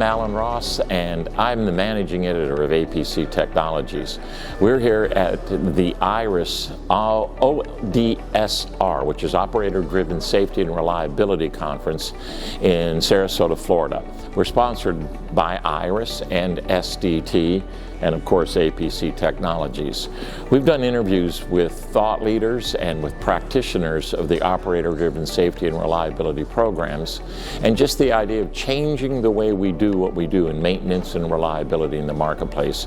Alan Ross, and I'm the managing editor of APC Technologies. We're here at the IRIS ODSR, which is Operator Driven Safety and Reliability Conference in Sarasota, Florida. We're sponsored by IRIS and SDT, and of course APC Technologies. We've done interviews with thought leaders and with practitioners of the operator-driven safety and reliability programs, and just the idea of changing the way we do what we do in maintenance and reliability in the marketplace.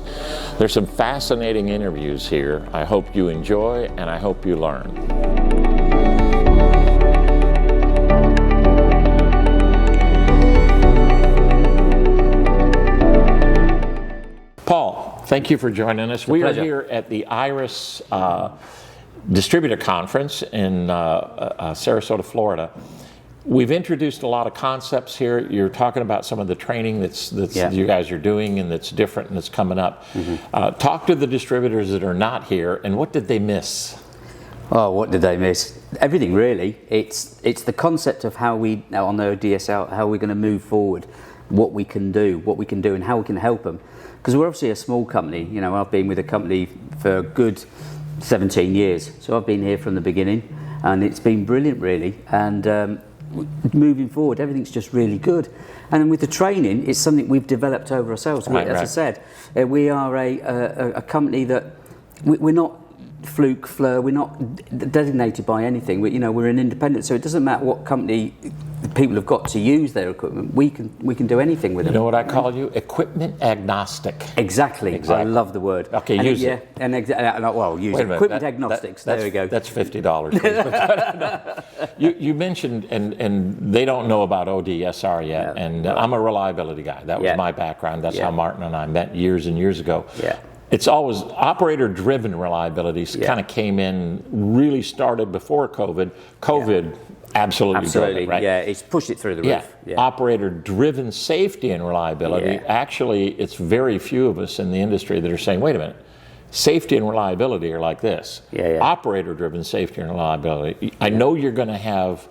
There's some fascinating interviews here. I hope you enjoy, and I hope you learn. Paul, thank you for joining us. We are here at the IRIS Distributor Conference in Sarasota, Florida. We've introduced a lot of concepts here. You're talking about some of the training that's you guys are doing and that's different and that's coming up. Mm-hmm. Talk to the distributors that are not here, and what did they miss? Oh, what did they miss? Everything, really. It's the concept of how we, on the DSL, how we're going to move forward, what we can do, and how we can help them. Because we're obviously a small company. You know, I've been with the company for a good 17 years. So I've been here from the beginning, and it's been brilliant, really. And moving forward, everything's just really good. And with the training, it's something we've developed over ourselves. As I said, we are a company that we're not fluke, we're not designated by anything. We're an independent, so it doesn't matter what company people have got to use their equipment. We can do anything with it. You know what I call you? Equipment agnostic. Exactly. I love the word. Okay, use it. And use it. Equipment agnostics. There we go. That's $50. You mentioned, and they don't know about ODSR yet. Yeah. And I'm a reliability guy. That was my background. That's how Martin and I met years and years ago. Yeah. It's always operator-driven reliability kind of came in, really started before COVID. Absolutely drove it, right? Yeah, it's pushed it through the roof. Yeah. Operator-driven safety and reliability, actually, it's very few of us in the industry that are saying, wait a minute, safety and reliability are like this. Operator-driven safety and reliability. I know you're going to have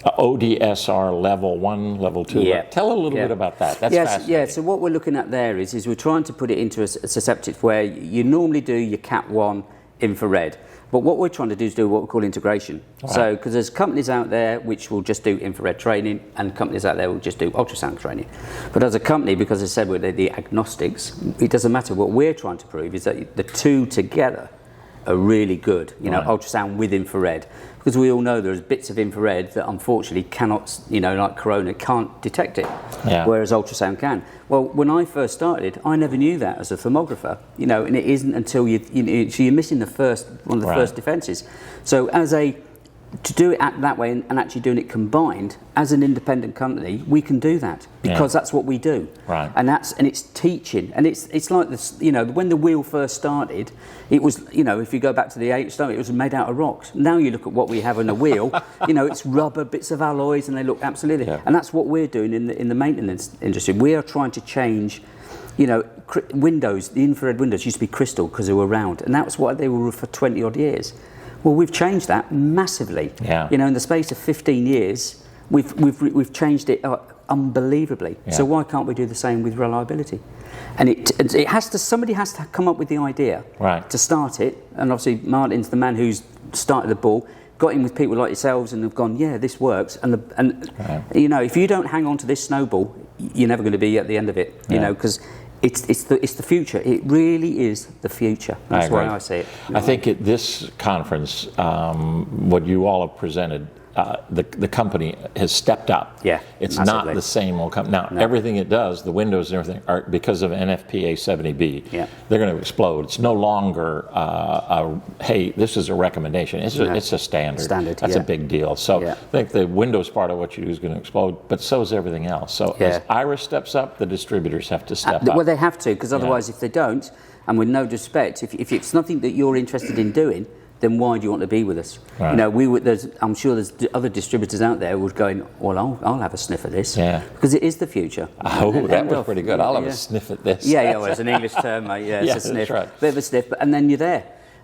ODSR level 1, level 2. Tell a little bit about that. That's fascinating. Yeah, so what we're looking at there is we're trying to put it into a susceptible where you normally do your Cat 1 infrared. But what we're trying to do is do what we call integration. Right. So, because there's companies out there which will just do infrared training, and companies out there will just do ultrasound training. But as a company, because I said we're the agnostics, it doesn't matter. What we're trying to prove is that the two together are really good. Ultrasound with infrared. Because we all know there's bits of infrared that unfortunately cannot, like corona, can't detect it, whereas ultrasound can. Well, when I first started, I never knew that as a thermographer, and it isn't until so you're missing one of the first defences. So to do it that way and actually doing it combined as an independent company, we can do that because that's what we do. Right. And it's teaching, and it's like this. When the wheel first started, it was if you go back to the it was made out of rocks. Now you look at what we have on a wheel, it's rubber, bits of alloys, and they look absolutely. And that's what we're doing in the maintenance industry. We are trying to change. Windows, the infrared windows used to be crystal because they were round, and that's what they were for 20 odd years. Well, we've changed that massively. Yeah. In the space of 15 years, we've changed it unbelievably. Yeah. So why can't we do the same with reliability? And somebody has to come up with the idea to start it. And obviously, Martin's the man who's started the ball. Got in with people like yourselves and have gone, this works. And if you don't hang on to this snowball, you're never going to be at the end of it. Because it's the future. It really is the future. That's why I say it. I think at this conference, what you all have presented, the company has stepped up. Yeah, it's massively. Not the same old company. Now, everything it does, the windows and everything, are because of NFPA 70B. Yeah. They're going to explode. It's no longer hey, this is a recommendation. It's a standard. That's a big deal. So I think the windows part of what you do is going to explode, but so is everything else. So as IRIS steps up, the distributors have to step up. Well, they have to, because otherwise, if they don't, and with no disrespect, if it's nothing that you're interested in doing, then why do you want to be with us? Right. I'm sure there's other distributors out there who would go, well, I'll have a sniff at this, because it is the future. Oh, that was pretty good. I'll have a sniff at this. Well, it's an English term, mate. Yeah, it's a sniff. That's right. Bit of a sniff, and then you're there.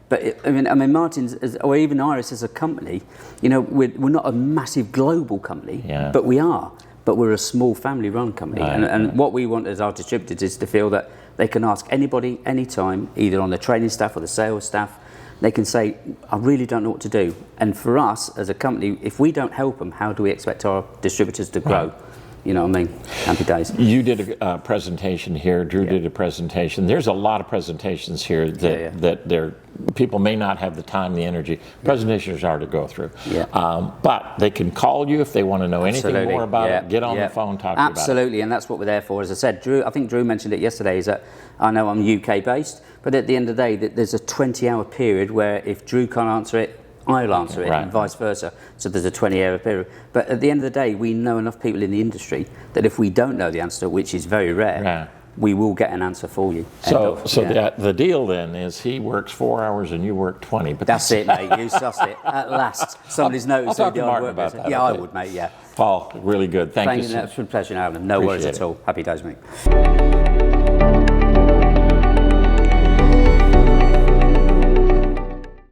But I mean, Martin's, or even IRIS as a company, we're not a massive global company, but we are. but we're a small family-run company. And what we want as our distributors is to feel that they can ask anybody, anytime, either on the training staff or the sales staff. They can say, I really don't know what to do. And for us as a company, if we don't help them, how do we expect our distributors to grow? Right. You know what I mean? Happy days. You did a presentation here. Drew did a presentation. There's a lot of presentations here that people may not have the time, the energy. Presentations are to go through. But they can call you if they want to know anything more about it. Get on the phone, talk to you about it. Absolutely, and that's what we're there for. As I said, I think Drew mentioned it yesterday, is that I know I'm UK based, but at the end of the day, there's a 20-hour period where if Drew can't answer it, I'll answer it, and vice versa. So there's a 20-hour period. But at the end of the day, we know enough people in the industry that if we don't know the answer, which is very rare, we will get an answer for you. So the deal then is he works 4 hours and you work 20. But that's it, mate. You sussed it. At last, somebody's noticed. I'll talk to Martin about that. Yeah, I would, mate. Yeah. Paul, really good. Thank you. It's been a pleasure, Alan. No worries at all. Happy days, mate.